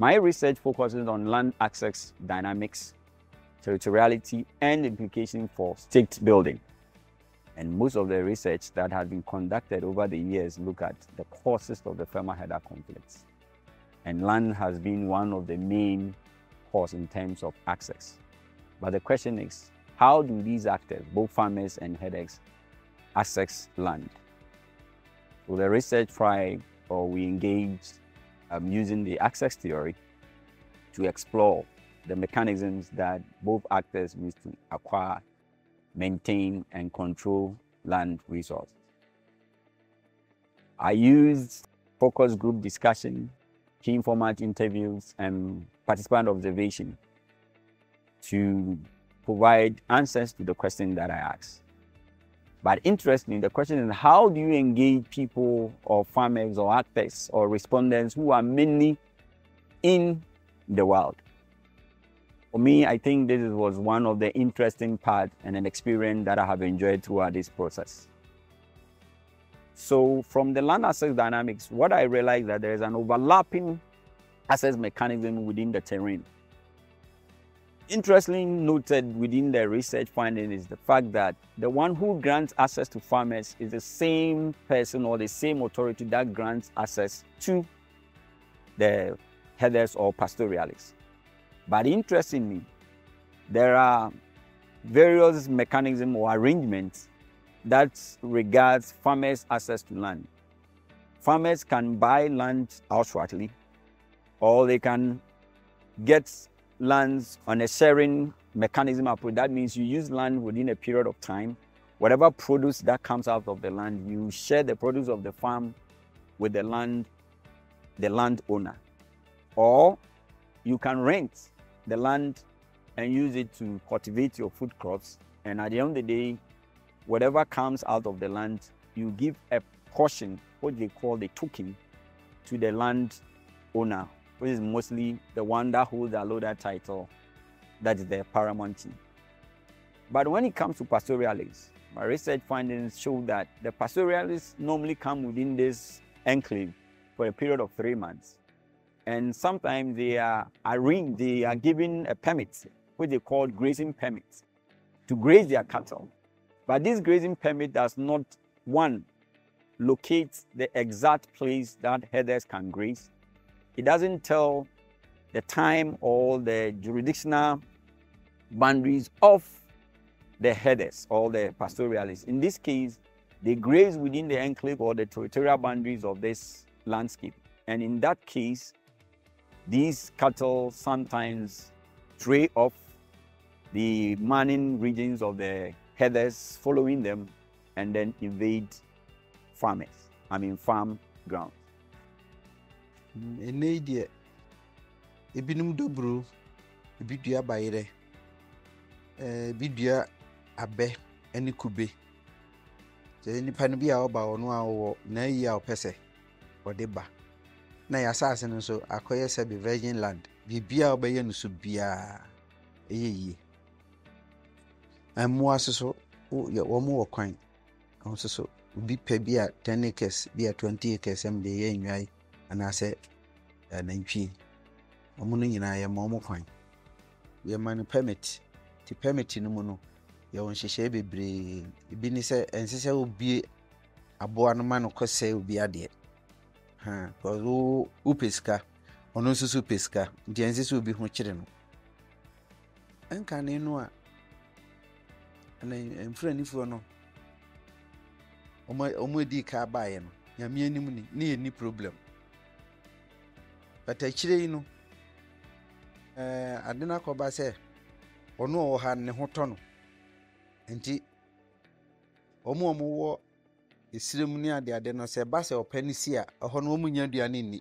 My research focuses on land access dynamics, territoriality, and implications for state building. And most of the research that has been conducted over the years look at the causes of the farmer-herder conflicts. And land has been one of the main causes in terms of access. But the question is, how do these actors, both farmers and herders, access land? So the research we engaged using the access theory to explore the mechanisms that both actors use to acquire, maintain, and control land resources. I used focus group discussion, key informant interviews, and participant observation to provide answers to the question that I asked. But interestingly, the question is, how do you engage people or farmers or actors or respondents who are mainly in the wild? For me, I think this was one of the interesting parts and an experience that I have enjoyed throughout this process. So from the land access dynamics, what I realized that there is an overlapping access mechanism within the terrain. Interestingly noted within the research finding is the fact that the one who grants access to farmers is the same person or the same authority that grants access to the herders or pastoralists. But interestingly, there are various mechanisms or arrangements that regards farmers' access to land. Farmers can buy land outrightly, or they can get lands on a sharing mechanism approach. That means you use land within a period of time. Whatever produce that comes out of the land, you share the produce of the farm with the landowner. Or you can rent the land and use it to cultivate your food crops. And at the end of the day, whatever comes out of the land, you give a portion, what they call the token, to the landowner, which is mostly the one that holds the allotted title, that is the paramount thing. But when it comes to pastoralists, my research findings show that the pastoralists normally come within this enclave for a period of 3 months. And sometimes they are given a permit, which they call grazing permits, to graze their cattle. But this grazing permit does not, one, locate the exact place that herders can graze. It doesn't tell the time or the jurisdictional boundaries of the herders or the pastoralists. In this case, they graze within the enclave or the territorial boundaries of this landscape. And in that case, these cattle sometimes stray off the manning regions of the herders, following them, and then invade farm ground. Ene die ebinum dobro ebidua bayire bidua abe ene kube je nipa no bia oba ono awo na yi a opese odeba na ya asase no so akoye se be virgin land bibia obeye no so bia eyeyi ammo asoso wo mo wokwan asoso bi pe bia 10 acres bia 20 acres am de ye nwai anase nantwi omuno nyina ye mo kwan ye man permit ti permit no mu no ye won hyehyɛ bebre bi ni sɛ ensese obi aboa no ma no kɔsɛ obi ade ko upeska ono susu peska ndi ensese obi ho kyere no enka ne no a ana enfranifo no omo di ka baaye no nyame anim ni problem. But actually, you know, I didn't know about say, or no, had ne hotono. And tea, or more is ceremony at the adeno say, Bass or Penisia, or Honomunia dianini.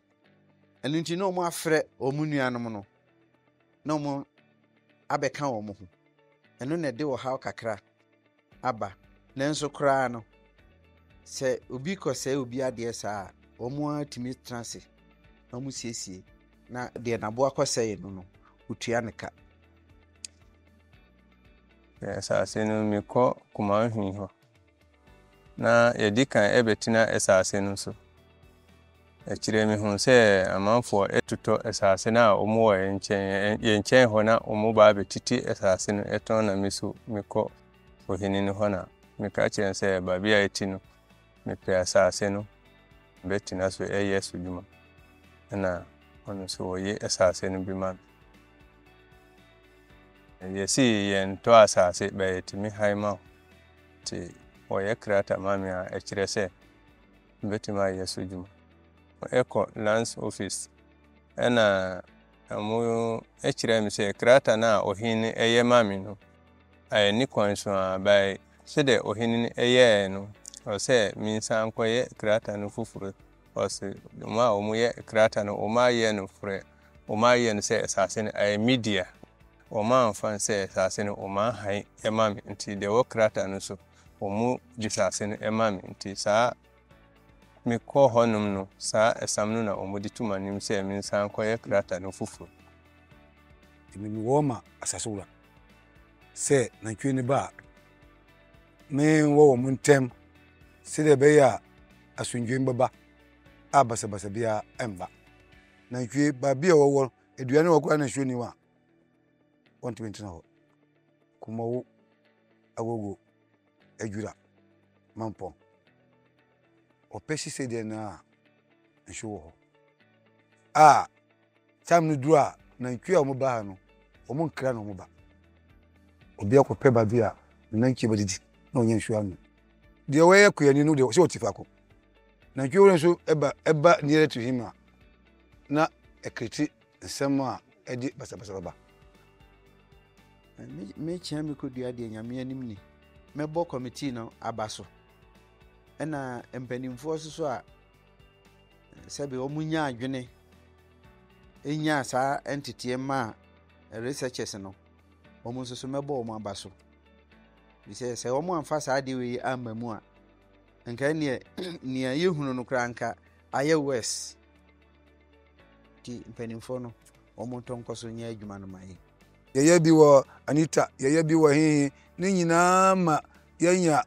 And you know more fret or munianomono. No more Abeca or Mohu. And then a day or how cacra. Abba, Lenso crano. Say, Ubico say, Ubia dear sir, or more to meet transit. Omusiesie na de nabo akwasɛ no utua ne ka esase no mekɔ kumanhwi ho na yedi kan ebetina esase no so Echire mi hu se amanfo etuto esase na omo wo yenchen ho na omo ba betiti esase no eton na misu miko ohini ni ho na mika kire se ba bia eti no me pe asase no betina so yesu dwuma na ono so oye esase no bi ma yesi yen to asase ba etimi haima ti oye krata mami a echire se betima yesu dwuma Echo Lands Office ena amu echire mi se krata na ohini eye mami no ni kwanso abai sede ohini eye no o se mi san koye krata no fufuru o se ma o mu ye krata no o ma ye no fure o ma ye no se asase no media o ma fan se asase no o ma hai e mami nti de wo krata no so o mu disase no e mami nti sa me ko honum no sa esamno na omodi tumanim se me nsan koye krata no fufuru mi woma asasura se na twini ba me wo mo ntem se de be ya asundwen baba abasa basa bia emba na twi ba bia wo eduane wo kwa na hwoni wa want to ho kuma wo agogo ejura mampo opesi se de na nhwo ho tam no dura na ntwi a mo ba ha no omo nkra no mo ba obi akopɛ ba bia na nki ba didi na onye nhwo anu de we yakuyani no de se otifako na ntwi wo nso eba near to him na ekriti nsɛm a edi basa baba me chia me kodua de nyame anim ni mebɔ committee no abaso ena empanimfo so a sebe omunya adwene enya sa entity ma researchers no omu nso so mebɔ omu abaso bi se omu amfa sa de we amamu a nka ne yehunu no kranka aye west ti empanimfo no omu tonkoso nya adwuma no mai yeye bi wo Anita yeye bi wo hi ni nyina ma yenya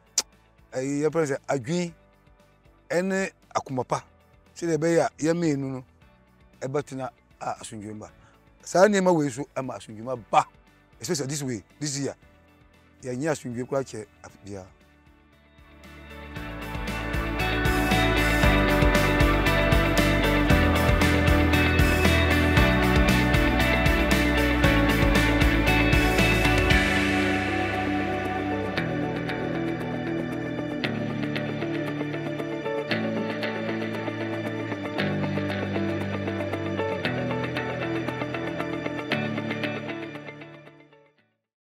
ye prese adwin ene akomapa se de be ya ye menu no ebetina asundwemba sa ne ma we so ama asundwema ba especially this year yenya asundwe kwa che afia